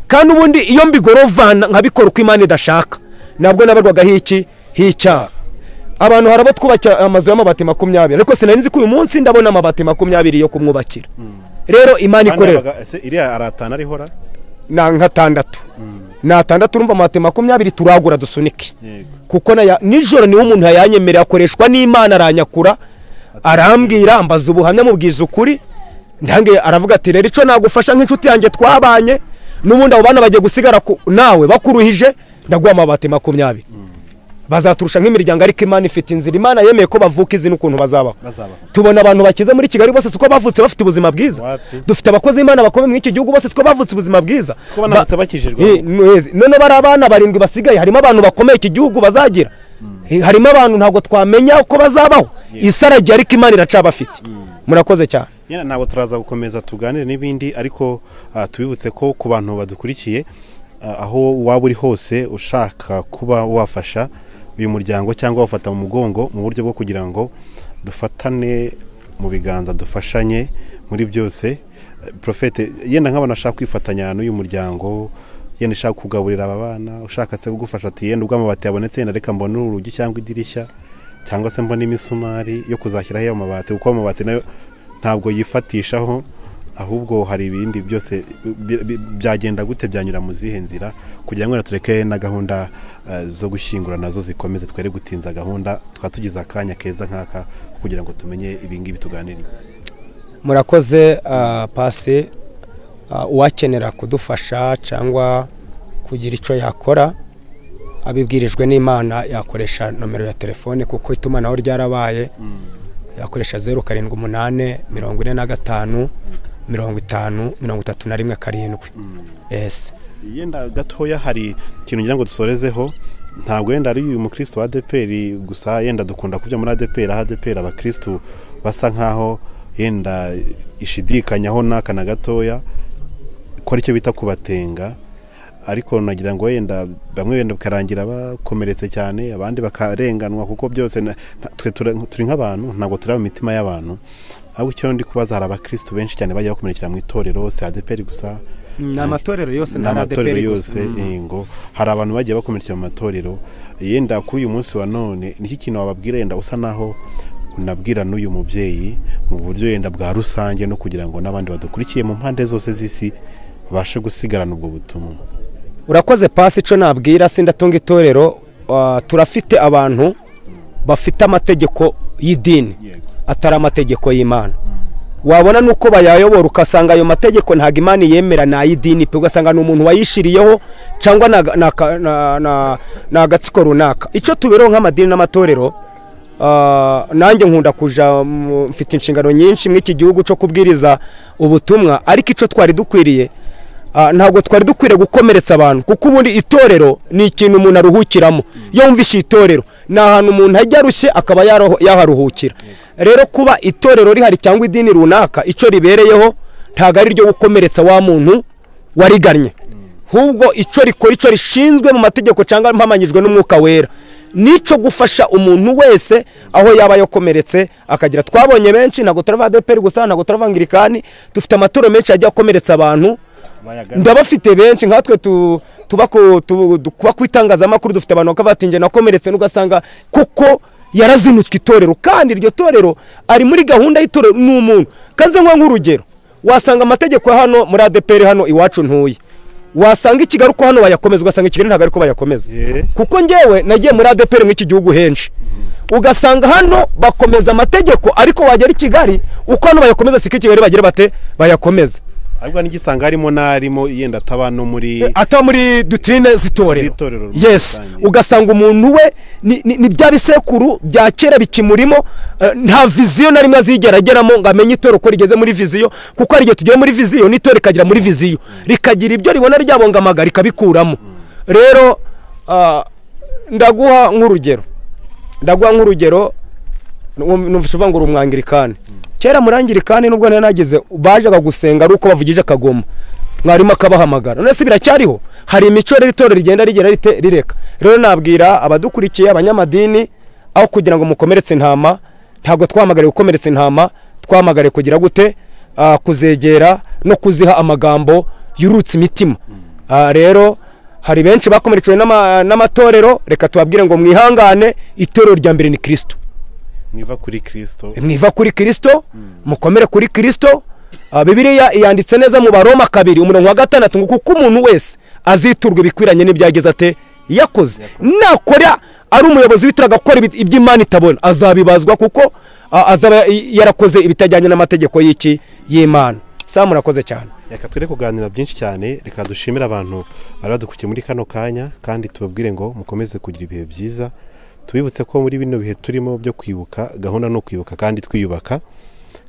kandi ubundi iyo mbigorovana nkabikora uko Imana idashaka nabwo nabarwaga hica. Abantu harabo twubakira amazu y'amabati 20, ariko sinanizi ko uyu munsi ndabona amabati 20 yo kumwubakira. Rero Imana ikorera iriya aratana arihora na nka 6 na 6 urumva amabati 20 turagura dusunike, kuko nijoro niwe umuntu yayanyemerera akoreshwa n'Imana, aranyakura arambwira ambaza ubuhamya mubwiza ukuri, ndange aravuga ati rero ico nagufasha nk'inshuti yanjye twabanye n'ubundi abo bana bagiye gusigara nawe bakuruhije, ndaguha amabati 20 bazaturusha nk'imiryango, ariko Imana ifite inzira. Imana yemeye ko bavuka izi n'ukuntu bazabaho. Tubona abantu bakize muri Kigali bose siko bavutse bafite ubuzima bwiza, dufite abakozi Imana bakomeye muri iki gihugu bose siko bavutse ubuzima bwiza, none bari abana 7 basigaye, harimo abantu bakomeye iki gihugu bazagira, harimo abantu ntabwo twamenya uko bazabaho isaragiye, ariko Imana iracabafite. Murakoze cyane. Ntabwo turaza gukomeza tuganire n'ibindi, ariko tubibutse ko ku bantu badukurikiye aho waba uri hose ushaka kuba wafasha uyu muryango cyangwa wafata mu mugongo mu buryo bwo kugira ngo dufatane mu biganza, dufashanye muri byose. Profete, yenda nk'abantu ashaka kwifatanya n'uyu muryango, yenda ashaka kugaburira aba bana, ushaka se gufasha ati yenda ubwo amabati yabonetse yenda reka mbone urugi cyangwa idirishya, cyangwa se mbone imisumari yo kuzashyiraho ayo mabati, kuko amabati nayo ntabwo yifatishaho, ahubwo hari ibindi byose byagenda gute, byanyura mu zihe nzira, kugira ngo tureke na gahunda zo gushyingura nazo zikomeze, twere gutinza gahunda, twatugize akanya keza nk'aka kugira ngo tumenye ibingibi tuganire. Murakoze Pasi, uwakenera kudufasha cyangwa kugira icyo yakora abibwirijwe n'Imana yakoresha nomero ya telefone, kuko itumanaho ryarabaye, yakoresha 0788 45 50 31 7. Yes. Yenda gatoya hari ikintu ngira ngo dusorezeho, ntabwo yenda ari uyu mukristo wa ADPR gusa, yenda dukunda kujya muri ADPR abakristo basa nkaho yenda ishidikanyaho n'akana gatoya ko aricyo bita kubatenga, ariko nagira ngo yenda bamwe yenda bakarangira bakomeretse cyane, abandi bakarenganwa, kuko byose turi nk'abantu, ntabwo turi mu mitima y'abantu. Ahubwo icyo ndi kubaza, hari abakristo benshi cyane bajya bakomerekera mu itorero se ADPR gusa, n'amatorero yose n'amatorero yose, ngo hari abantu bagiye bakomerekera mu matorero. Yenda kuri uyu munsi wa none niki kintu wababwira, yenda usa naho unabwira n'uyu mubyeyi mu buryo yenda bwa rusange, no kugira ngo n'abandi badukurikiye mu mpande zose z'isi bashe gusigarana ubwo butumwa? Urakoze Pasi, ico nabwira sindatunga itorero, turafite abantu bafite amategeko y'idini atari amategeko y'Imana. Wabona nuko bayayobora ukasanga ayo mategeko ntago Imana yemera na y'idini pe, ugasanga n'umuntu wayishiriyeho cyangwa na gatsiko runaka. Ico tubero nk'amadini n'amatorero, nanjye nkunda kuja mfite inshingano nyinshi mw'iki gihugu cyo kubwiriza ubutumwa, ariko ico twari dukwiriye ntabwo twari dukwiriye gukomeretsa abantu, kuko ubundi itorero ni ikintu umuntu aruhukiramo. Iyo wumvishe itorero ni ahantu umuntu ajya arushye akaba yaharuhukira. Rero kuba itorero rihari cyangwa idini runaka ico ribereyeho ntago ari ryo gukomeretsa wa muntu wariganye, ahubwo ico rikora, ico rishinzwe mu mategeko cyangwa mpamanyijwe n'umwuka wera, nico gufasha umuntu wese aho yaba yakomeretse akagira. Twabonye benshi, ntago turava ADPR gusa, ntago turavangirikani, dufite amatoro menshi ajya akomeretsa abantu, ndabafite benshi nkatwe tuba kwitangaza makuru, dufite abantu bakabatinje nakomeretse, n'ugasanga kuko yarazinutswe itorero, kandi iryo torero ari muri gahunda y'itorero n'umuntu. Kanze nk'urugero, wasanga amategeko hano muri ADPR hano iwacu ntuye, wasanga Kigali uko hano bayakomeza, ugasanga Kigali ntabwo ariko bayakomeza. Kuko njyewe nagiye muri ADPR mw'iki gihugu henshi, ugasanga hano bakomeza amategeko, ariko wagera Kigali uko hano bayakomeza siko Kigali bagira bate bayakomeza. Ahubwo n'igisanga harimo narimo yenda tabano muri doctrine zitorero. Yes, ugasanga umuntu we ni bya bisekuru bya kera bikimurimo, nta vision na rimwe azigerageramo ngo amenye itorero ko rigeze muri vision, kuko ari gihe tugere muri vision n'itorero rikagira muri vision, rikagira ibyo ribona ryabonga amagara rikabikuramo. Rero ndaguha nk'urugero numvise ngo umwangirikane. Kera murangirikane nubwo nagize bajaga gusenga ari uko bavugije akagoma, mwarimo akabahamagara. None se biracyariho, hari imico rero itorero rigenda rigera rireka. Rero nabwira abadukurikiye abanyamadini, aho kugira ngo mukomeretse intama, ntabwo twamagare gukomeretsa intama, twamagare kugira gute kuzegera no kuziha amagambo yurutse imitima. Rero hari benshi bakomerekejwe n'amatorero, reka tubabwire ngo mwihangane, itorero rya mbere ni Kristo. Mwiva kuri Kristo, mukomere kuri Kristo. Bibiliya yanditse neza mu Baroma 2:6 ngo kuko umuntu wese aziturwa bikwiranye n'ibyageze ate yakoze. Nakora ari umuyobozi witiraga gukora iby'Imana itabona, azabibazwa kuko azaba yarakoze ibitajyanye n'amategeko y'Imana. Murakoze cyane. Reka twere kuganira byinshi cyane, reka dushimira abantu baradukukiye muri kano kanya, kandi tubabwire ngo mukomeze kugira ibihe byiza. Tubibutse ko muri bino bihe turimo byo kwibuka, gahunda no kwibuka kandi twiyubaka,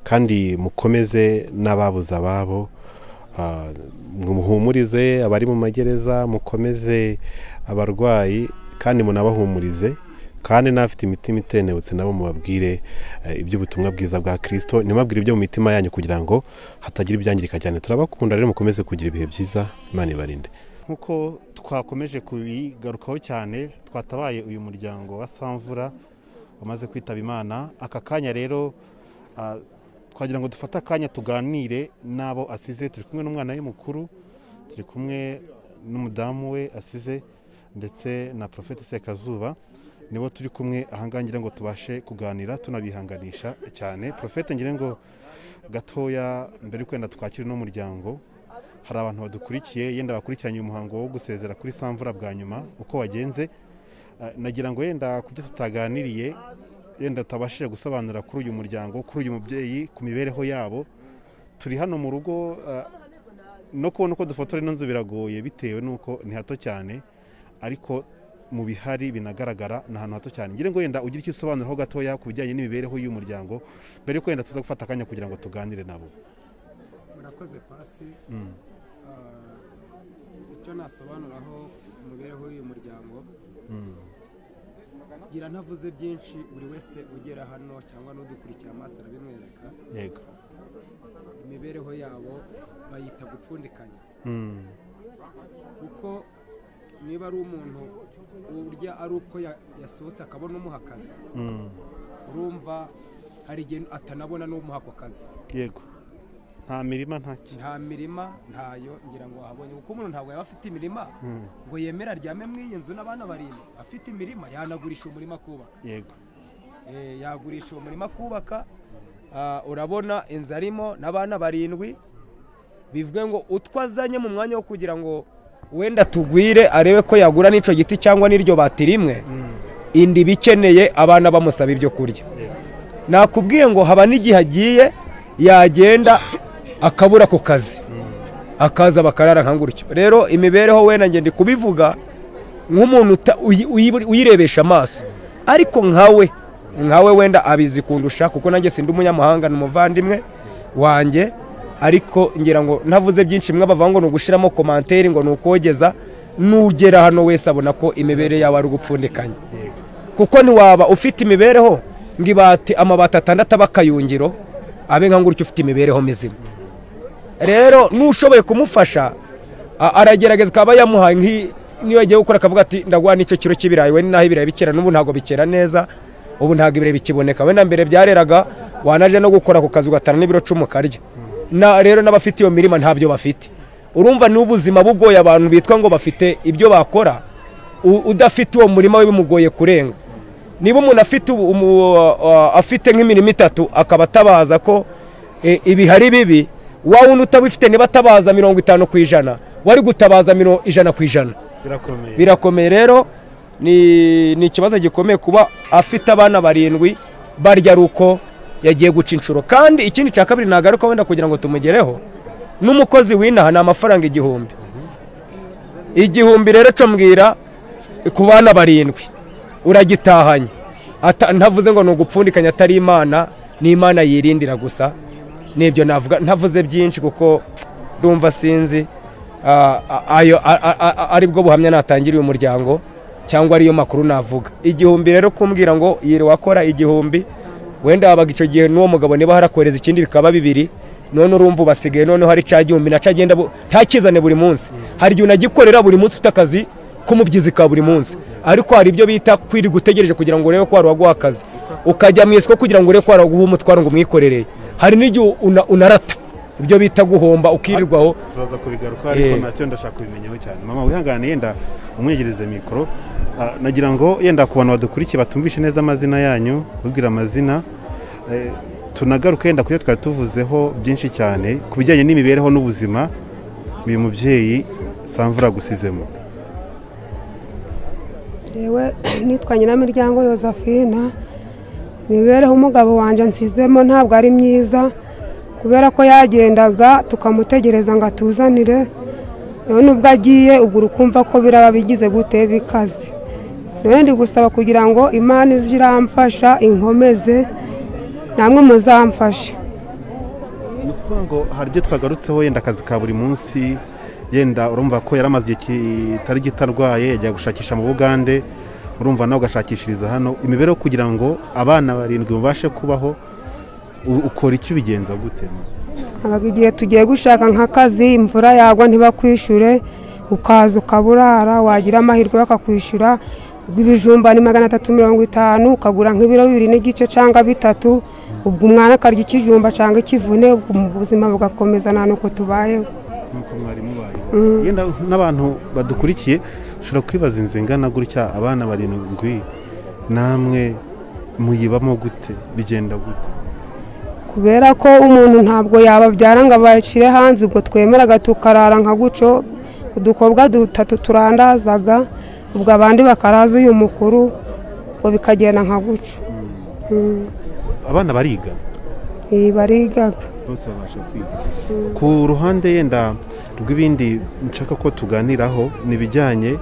kandi mukomeze n'ababuze ababo, muhumurize abari mu magereza, mukomeze abarwayi kandi munabahumurize, kandi n'afite imitima itenebutse nabo mubabwire iby'ubutumwa bwiza bwa Kristo, nimabwire ibyo mu mitima yanyu kugira ngo hatagira ibyangirika cyane. Turabakunda rero, mukomeze kugira ibihe byiza, Imana ibarinde. Nkuko twakomeje kubigarukaho cyane, twatabaye uyu muryango wa Samvura wamaze kwitaba Imana. Aka kanya rero twagira ngo dufate akanya tuganire nabo asize. Turi kumwe n'umwana we mukuru, turi kumwe n'umudamu we asize, ndetse na Prophet Sekazuba, nibo turi kumwe ahangaha. Ngira ngo tubashe kuganira tunabihanganisha cyane. Prophet, ngira ngo gatoya mbere y'uko twakira no muryango, hari abantu badukurikiye yenda bakurikiranye umuhango wo gusezera kuri Samvura bwa nyuma uko wagenze. Nagira ngo yenda kubyo tutaganiriye, yenda tabashije gusobanura kuri uyu muryango, kuri uyu mubyeyi, ku mibereho yabo. Turi hano mu rugo, no kubona uko dufotora ino nzu biragoye bitewe nuko ni hato cyane, ariko mu bihari binagaragara na hano hato cyane. Ngira ngo yenda ugira icyo usobanuraho gatoya ku bijyanye n'imibereho y'uyu muryango mbere yuko yenda tuza gufata akanya kugira ngo tuganire nabo. Murakoze Pasi. Icyo nasobanuraho imibereho y'uyu muryango, gira ntavuze byinshi, buri wese ugera hano cyangwa n'udukurikiye amaso arabimwereka. Yego. Imibereho yabo bayita gupfundikanya, kuko niba ari umuntu urya ari uko yasohotse akabona umuha akazi, urumva hari igihe atanabona n'umuha ako kazi. Yego. Nta mirima ntayo, ngira ngo habonye kuko umuntu ntabwo yaba afite imirima ngo yemera aryame mw'iyi nzu n'abana barindwi. Afite imirima yanagurisha umurima kubaka. Yego. Yagurisha umurima kubaka. Urabona inzu arimo n'abana barindwi, bivuge ngo utwazanye mu mwanya wo kugira ngo wenda tugwire arebe ko yagura n'ico giti cyangwa n'iryo bati rimwe, indi bikeneye abana bamusaba ibyo kurya. Nakubwiye ngo haba n'igihe agiye yagenda akabura ku kazi, akaza bakarara nkangurutyo. Rero imibereho wenda nge ndi kubivuga nk'umuntu uyirebesha amaso, ariko nkawe wenda abizi kundusha, kuko nanjye sindi umunyamahanga, n'umuvandimwe wanjye. Ariko ngira ngo ntavuze byinshi, mwe bavuga ngo nugushiramo commentaire ngo nukogeza, nugera hano wese abona ko imibere yawe ari gupfundikanya. Kuko ni waba ufite imibereho ngibati amabati 6 bakayungiro, abe nkangurutyo ufite imibereho mizima. Rero nushoboye kumufasha, aragerageza kaba yamuha niyo agiye gukora akavuga ati ndagwa nicyo kiro kibirayi, we naho ibirayi bikera n'ubu ntago bikera neza, ubu ntago ibirayi bikiboneka. Wenda mbere byareraga, wanaje no gukora ku kazi ugatana n'ibiro 10 karya. Rero n'abafite iyo mirima ntabyo bafite. Urumva ni ubuzima bugoye abantu bitwa ngo bafite ibyo bakora, udafite uwo murima we bimugoye kurenga. niba umuntu afite nk'imirimo 3 akaba atabaza ko ibihari bibi, wa wundi utabifite niba atabaza 50% wari gutabaza 100%. Birakomeye rero, ni ikibazo gikomeye kuba afite abana 7 barya ruko yagiye guca inshuro. Kandi ikindi cya kabiri nagaruka wenda kugira ngo tumugereho, n'umukozi w'inaha na amafaranga 1000 rero cyo mbwira ku bana 7 uragitahanye, ntavuze ngo nugupfundikanya atari Imana, ni Imana yirindira gusa. Nibyo navuga, ntavuze byinshi kuko ndumva sinzi ayo ari bwo buhamya natangiriye umuryango cyangwa ariyo makuru navuga. 1000 rero kumbwira ngo yire wakora 1000, wenda abaga icyo gihe n'uwo mugabo niba harakoreza ikindi bikaba 2, none urumva basigaye none hari cya 1000 naca agenda ntakizane buri munsi. Hari igihe unagikorera buri munsi ufite akazi kumubyizi ka buri munsi, ariko hari ibyo bita kwiri gutegereje kugira ngo urebe ko wari waguha akazi, ukajya mu isoko kugira ngo urebe ko wari waguha umutwaro ngo umwikorereye. Hari n'igihe unarata, ibyo bita guhomba ukirirwaho. Turaza kubigaruka ariko nacyo ndashaka kubimenyaho cyane. Mama wihangane, yenda umwegereze mikoro, nagira ngo yenda ku bantu badukurikiye batumvishe neza amazina yanyu, ubwira amazina, tunagaruka yenda kuyo twari tuvuzeho byinshi cyane ku bijyanye n'imibereho n'ubuzima uyu mubyeyi Samvura gusizemo. Yewe nitwa Nyiramiryango Yosephine. Imibereho umugabo wanje nsizemo ntabwo ari myiza, kubera ko yagendaga tukamutegereza ngo atuzanire, none ubwo agiye ubwo ukumva ko biraba bigize gute bikaze. None ndi gusaba kugira ngo Imana iziramfasha inkomeze, namwe muzamfashe. Nukuvuga ngo hari ibyo twagarutseho, yenda akazi ka buri munsi, yenda urumva ko yaramaze igihe kitari gitarwaye, yajya gushakisha mu Bugande, urumva nawe ugashakishiriza hano. Imibereho kugira ngo abana 7 mubashe kubaho, ukora icyo ubigenza gute? Abaga igihe tugiye gushaka nk'akazi, imvura yagwa ntibakwishure, ukaza ukaburara, wagira amahirwe bakakwishyura. Ubw'ibijumba ni 350, ukagura nk'ibiro 2 n'igice cyangwa 3, ubwo umwana akarya ikijumba cyangwa ikivune, ubuzima bugakomeza nta nuko tubayeho. Nuko mwari mubaye. Yenda n'abantu badukurikiye ushobora kwibaza inzingana gutya, abana 7 namwe muyibamo gute, bigenda gute? Kubera ko umuntu ntabwo yababyara ngo abacire hanze, ubwo twemeraga tukarara nka guco, udukobwa 3 turandazaga, ubwo abandi bakaraza uyu mukuru, ngo bikagenda nka guco. Abana bariga? Barigaga bose babasha kwiga. Ku ruhande yenda rw'ibindi nshaka ko tuganiraho nibijyanye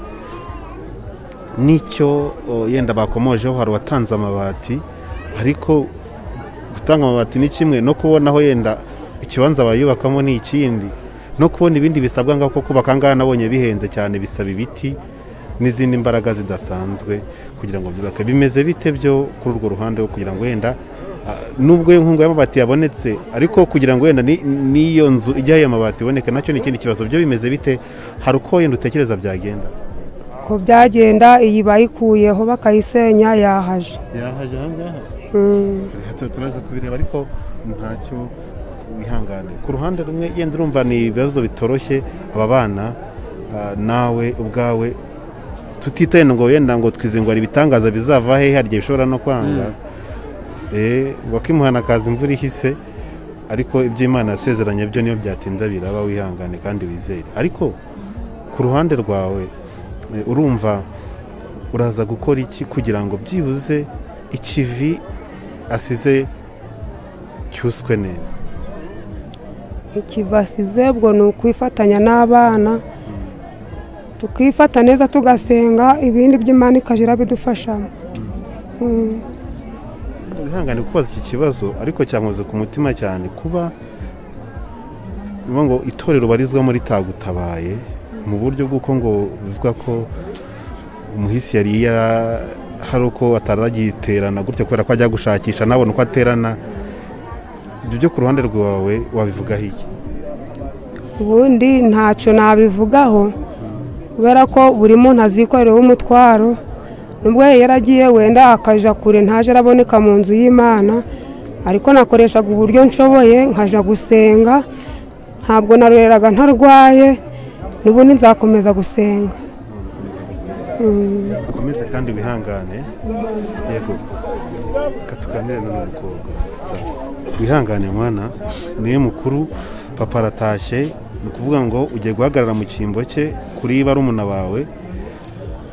n'icyo yenda bakomojeho, hari watanze amabati, ariko gutanga amabati ni kimwe, no kubonaho yenda ikibanza bayubakamo ni ikindi, no kubona ibindi bisabwa ngako kubaka ngaha nabonye bihenze cyane, bisaba ibiti n'izindi mbaraga zidasanzwe kugira ngo byubake. Bimeze bite byo kuri urwo ruhande kugira ngo yenda nubwo inkunga y'amabati yabonetse, ariko kugira ngo yenda n'iyo nzu ijyaho amabati iboneke nacyo ni ikindi kibazo. Byo bimeze bite? Hari uko yenda utekereza byagenda? Ko byagenda, iyi bayikuyeho bakayisenya yahaje ahangaha. Turaza kubireba ariko ntacyo wihangane. Ku ruhande rumwe yenda urumva ni ibibazo bitoroshye aba bana, nawe ubwawe tutitaye ngo yenda ngo twize ngo ari ibitangaza bizava hehe, harya bishobora no kwanga. Wakimuhana akazi imvura ihise, ariko iby'Imana yasezeranye byo niyo byatinda biraba, wihangane kandi wizere. Ariko ku ruhande rwawe urumva uraza gukora iki kugira ngo byibuze ikivi asize cyuswe neza? Ikivi asize bwo ni ukwifatanya n'abana, tukifata neza tugasenga, ibindi by'Imana ikajira bidufashamo. Wihangane kubaza iki kibazo, ariko cyankoze ku mutima cyane kuba ngo itorero barizwa muri tagutabaye mu buryo bw'uko ngo bivuga ko umuhisi yari hari uko ataragiterana gutya kubera ko ajya gushakisha nabona uko aterana. Ibyo byo ku ruhande rwawe wabivugaho iki? Ubundi ntacyo nabivugaho, kubera ko buri muntu azikorereho umutwaro, nubwo yaragiye wenda akaja kure ntaje araboneka mu nzu y'Imana, ariko nakoreshaga uburyo nshoboye, nkaja gusenga, ntabwo naroreraga ntarwaye, n'ubundi nzakomeza gusenga. ukomeze kandi wihangane yego katuganire n'umukobwa wihangane mwana niwe mukuru papa aratashye ni ukuvuga ngo ugiye guhagarara mu cyimbo cye kuri barumuna bawe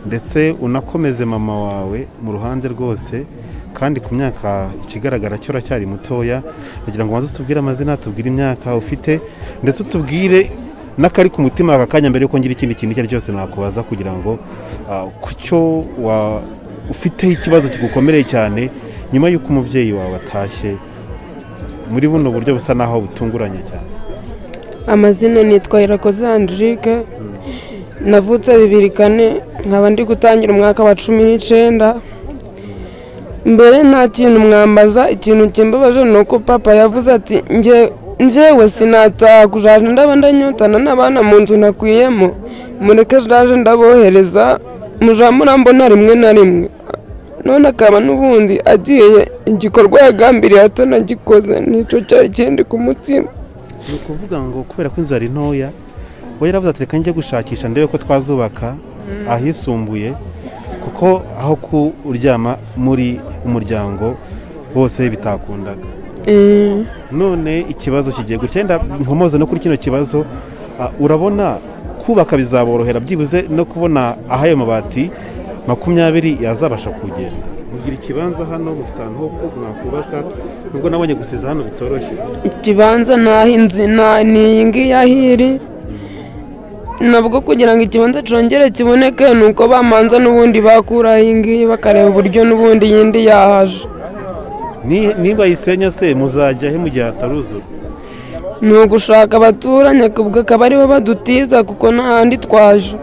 ndetse unakomeze mama wawe mu ruhande rwose kandi ku myaka ikigaragara cyo uracyari mutoya kugira ngo ubanze utubwire amazina tubwire imyaka ufite ndetse utubwire n'akari ku mutima aka kanya mbere yuko ngira ikindi kintu icyo ari cyose nakubaza kugira ngo ku cyo ufite ikibazo kigukomereye cyane nyuma y'uko umubyeyi wawe atashye muri buno buryo busa naho butunguranye cyane. Amazina nitwa Irakoze Angelique navutse 2004 nkaba ndi gutangira umwaka wa 19 mbere nta kintu mwambaza ikintu kimbabaje nuko papa yavuze ati njyewe sinataha kujaje ndaba ndanyotana n'abana mu nzu nakwiyemo mureke jaje ndabohereza mujamurambona rimwe na rimwe none akaba n'ubundi agiye igikorwa yagambiriye atanagikoze nico cyari kindi ku mutima. Ni ukuvuga ngo kubera ko inzu ari ntoya we yaravuze ati reka njye gushakisha ndebe ko twazubaka ahisumbuye kuko aho kuryama muri umuryango bose bitakundaga. None ikibazo kigiye gutenda nkomoze no kuri kino kibazo urabona kubaka bizaborohera byibuze no kubona aho ayo mabati 20 yazabasha kugenda mugira ikibanza hano mufite ahantu ho mwakubaka nubwo nabonye gusiza hano bitoroshye ikibanza naho inzu ni ngi yahiri nabwo kugira ngo ikibanza congere kiboneke nuko bamanza n'ubundi bakura ingi bakareba uburyo n'ubundi yindi yahaje niba isenya se muzajya he mu gihe ataruzura ni ugushaka abaturanye kubwo akaba aribo badutiza kuko n'ahandi twaje.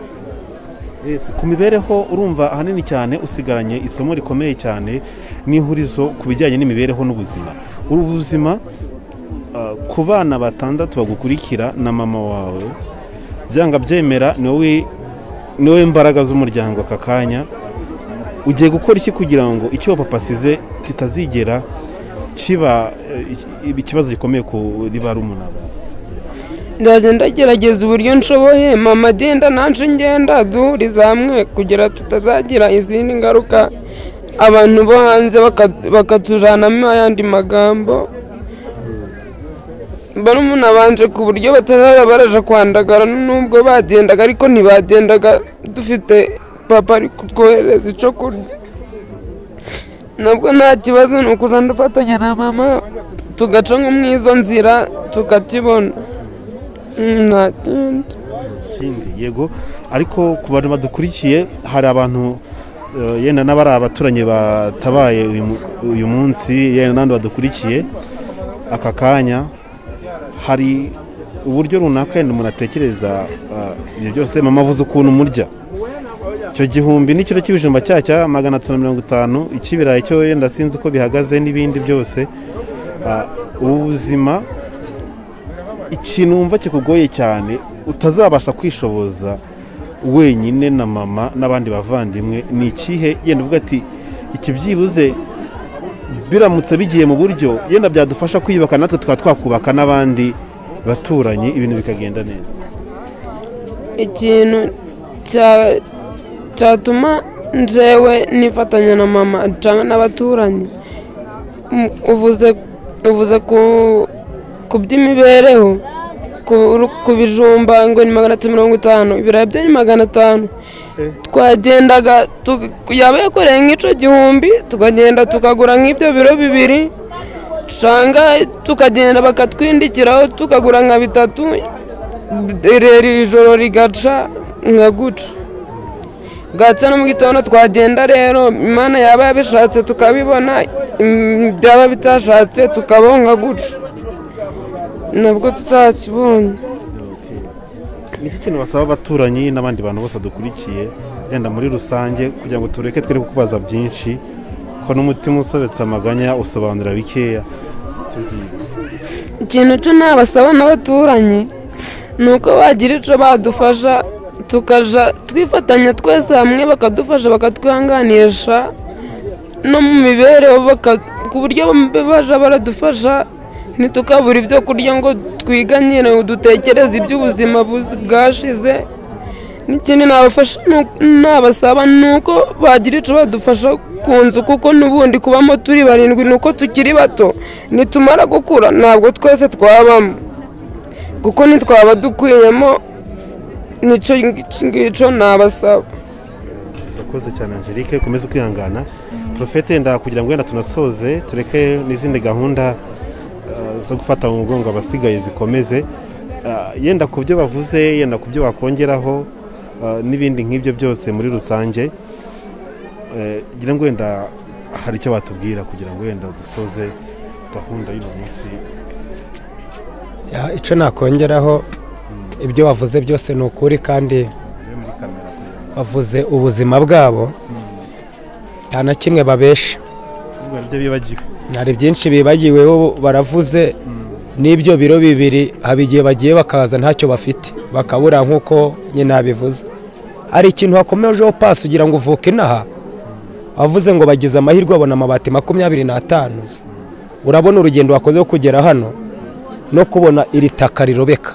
Ku mibereho urumva ahanini cyane usigaranye isomo rikomeye cyane n'ihurizo ku bijyanye n'imibereho n'ubuzima ubuzima ku bana 6 bagukurikira na mama wawe byanga byemera niwe mbaraga z'umuryango aka kanya ugiye gukora iki kugira ngo icyo papa asize kitazigera kiba ikibazo gikomeye kuri barumuna bawe? Ndagenda gerageza uburyo nshoboye mama agenda nanje ngenda duhuriza hamwe kugira tutazagira izindi ngaruka abantu bo hanze bakatujanamo ayandi magambo barumuna banje ku buryo batazara baraje kwandagara nubwo bagendaga ariko ntibagendaga dufite papa ari kutwohereza icyo kurya nabwo nta kibazo ni ukuja ndafatanya na mama tugaca nko mu izo nzira tukakibona nta kindi yego ariko ku bantu badukurikiye hari abantu yenda n'abari abaturanyi batabaye uyu munsi yenda n'abandi badukurikiye aka kanya hari uburyo runaka yenda umuntu atekereza ibyo byose mama avuze ukuntu murya icyo 1000 n'ikiro cy'ibijumba cyacya 550 ikibirayi cyo yenda sinzi uko bihagaze n'ibindi byose ubuzima ikintu wumva kikugoye cyane utazabasha kwishoboza wenyine na mama n'abandi bavandimwe ni ikihe yenda uvuga ati iki byibuze biramutse bigiye mu buryo yenda byadufasha kwiyubaka natwe twakubaka n'abandi baturanyi ibintu bikagenda neza? Ikintu cyatuma njewe nifatanya na mama cyangwa n'abaturanyi uvuze ku by'imibereho ku bijumba ngo ni 550 ibirayi byo ni 500 twagendaga yaba yakoreye nk'ico 1000 tukagenda tukagura nk'ibyo biro 2 cyangwa tukagenda bakatwindikiraho tukagura nka 3 rero ijoro rigaca nka guca gaca no mu gitondo twagenda rero Imana yaba yabishatse tukabibona byaba bitashatse tukabonga guca nabwo tutakibonye. Niki kintu basaba abaturanyi n'abandi bantu bose dukurikiye yenda muri rusange kugira ngo tureke twere kubaza byinshi ko n'umutima usobetse amaganya usobanura bikeya? Ikintu cyo nabasaba n'abaturanyi nuko bagira ico badufasha tukaja twifatanya twese hamwe bakadufasha bakatwihanganisha no mu mibereho ku buryo baje baradufasha ntitukabura ibyo kurya ngo twiganyire dutekereze iby'ubuzima bwashize n'ikindi nabasaba ni uko bagira icyo badufasha ku nzu kuko n'ubundi kubamo turi barindwi ni uko tukiri bato nitumara gukura ntabwo twese twabamo kuko ntitwaba dukwiyemo nicyo ngicyo nabasaba. urakoze cyane Angelique ukomeze kwihangana. Profete nda kugira ngo wenda tunasoze tureke n'izindi gahunda zo gufata mu mugongo abasigaye zikomeze, yenda ku byo bavuze, yenda ku byo bakongeraho n'ibindi nk'ibyo byose muri rusange, ngira ngo wenda hari icyo batubwira kugira ngo wenda dusoze gahunda y'uyu munsi. icyo nakongeraho, ibyo bavuze byose ni ukuri kandi bavuze ubuzima bwabo nta na kimwe babesha, hari byinshi bibagiweho baravuze. n'ibyo biro bibiri haba igihe bagiye bakaza ntacyo bafite bakabura nk'uko nyine abivuze. hari ikintu wakomejeho pasi ugira ngo uvuke inaha, wavuze ngo bagize amahirwe babona amabati 25. urabona urugendo wakoze wo kugera hano no kubona iri taka rirobeka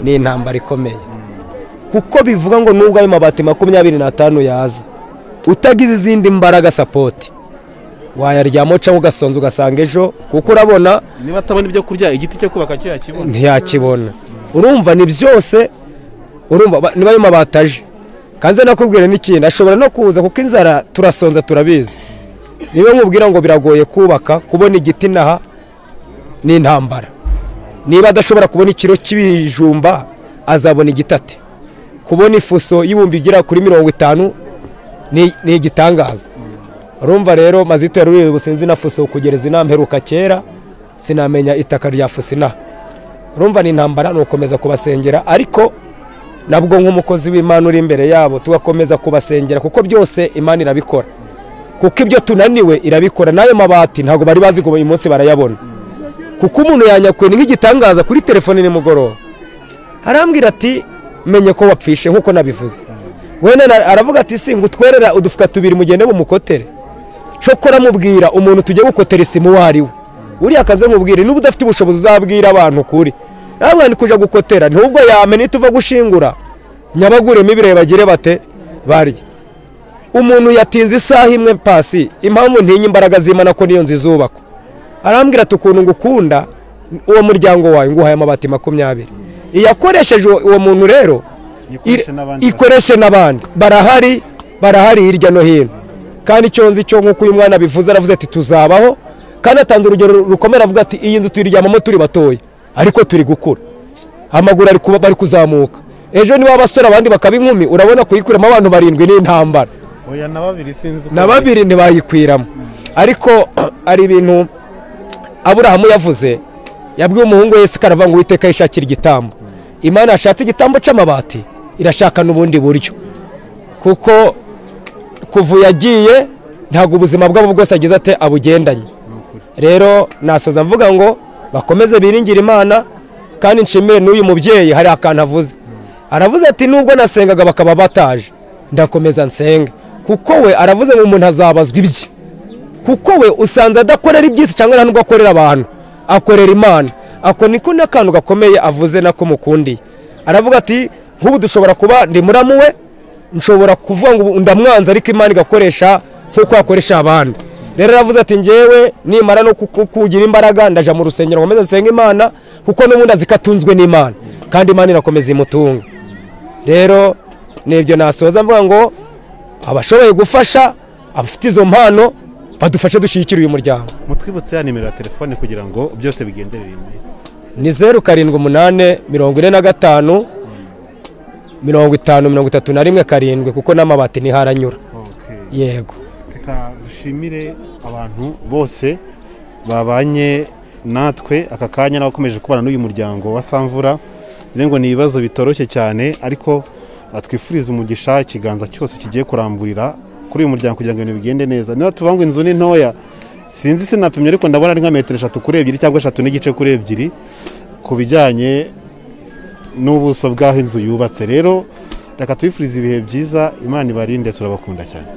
ni intambara ikomeye, kuko bivuga ngo nubwo ayo mabati 25 yaza utagize izindi mbaraga sapoti wayaryamo cyangwa ugasonza ugasanga ejo, kuko urabona niba atabona ibyo kurya igiti cyo kubaka ntiyakibona. urumva ni byose, urumva niba ayo mabati aje kanze nakubwira n'ikindi ashobora no kuza kuko inzara turasonza turabizi. niba nkubwira ngo biragoye kubaka kubona igiti naha ni intambara. niba adashobora kubona ikiro cy'ibijumba azabona igitate, kubona ifuso y'ibumbi igera kuri 50 ni igitangaza. urumva rero mazito yaruriye businzi na fuso kugereza inama heruka kera sinamenya itaka rya fusina. urumva ni intambara no komeza kubasengera, ariko nabwo nk'umukozi w'Imana uri imbere yabo tugakomeza kubasengera kuko byose Imana irabikora, kuko ibyo tunaniwe irabikora. nayo mabati ntago bari bazi ko uyu munsi barayabona, kuko umuntu yanyakwe nk'igitangaza kuri telefone ni mugoroba arambwira ati menye ko wapfishe nkuko nabivuze. wena aravuga ati singutwerera udufuka 2 mugende bumukotere cokora mubwira umuntu tujye gukotera isimu wariwe uri akaze mubwire n'ubu udafite ubushobozi uzabwira abantu kuri nabandi kuja gukotera ntubwo yamenye tuva gushingura nyabagure mibire bagire bate barye. umuntu yatinze isaha imwe pasi impamvu ntinye imbaraga z'Imana ko niyo nzizubako arambwira tukuntu ngukunda uwo muryango wawe nguhaye amabati 20. iyakoresheje uwo muntu rero ikoreshe n'abandi barahari hirya no hino, kandi icyo nzi cyo nkuko uyu mwana bivuze aravuze ati tuzabaho, kandi atanze urugero rukomera avuga ati iyi nzu tuyiryamamo turi batoya ariko turi gukura amaguru ari kuba bari kuzamuka. ejo niba abasore abandi bakaba inkumi urabona kuyikuramo abantu 7 n'intambara. oya na 2 sinzi na 2 ntibayikwiramo. ariko ari ibintu Aburahamu yavuze, yabwiye umuhungu Yesu karavanga Uwiteka yishakira igitambo. Imana yashatse igitambo c'amabati irashaka n'ubundi buryo, kuko kuvu yagiye ntago ubuzima bwabo bwose agize ate abugendanye. rero nasoza mvuga ngo bakomeze biringira Imana, kandi nshimire n'uyu mubyeyi hari akantu avuze. aravuze ati nubwo nasengaga bakaba bataje ndakomeza nsenga, kuko we aravuze ngo umuntu azabazwa ibye, kuko we usanze adakorera ibyisi cyangwa nubwo akorera abantu akorera Imana. ako niko n'akantu gakomeye avuze nako mukundiye. aravuga ati nk'ubu dushobora kuba ndi muramu we, nshobora kuvuga ngo ndamwanza ariko Imana igakoresha nkuko yakoresha abandi. rero aravuze ati ngewe nimara no kugira imbaraga ndaja mu rusengero nkomeza nsenga Imana, kuko n'ubundi azikatunzwe n'Imana kandi Imana irakomeza imutunga. rero nibyo nasoza mvuga ngo abashoboye gufasha abafite izo mpano badufashe dushyigikira uyu muryango. mutwibutse ya nimero ya telefone kugira ngo byose bigendere rimwe. ni 0788 45 50 31 kuko n'amabati ntiharanyura. yego reka dushimire abantu bose babanye natwe aka kanya n'abakomeje kubana n'uyu muryango wa Samvura. ngo ni ibibazo bitoroshye cyane, ariko twifuriza umugisha ikiganza cyose kigiye kuramburira kuri uyu muryango kugira ngo ibintu bigende neza. niba tuvanga inzu ni ntoya sinzi sinapimye, ariko ndabona ari nka 3 kuri 2 cyangwa 3 n'igice kuri 2 ku bijyanye n'ubuso bw'aho inzu yubatse. rero reka twifuriza ibihe byiza, Imana ibarinde, turabakunda cyane.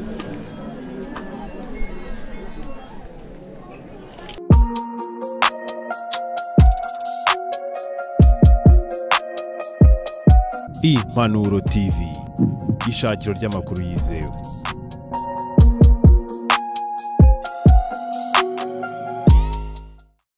Impanuro TV, ishakiro ry'amakuru yizewe.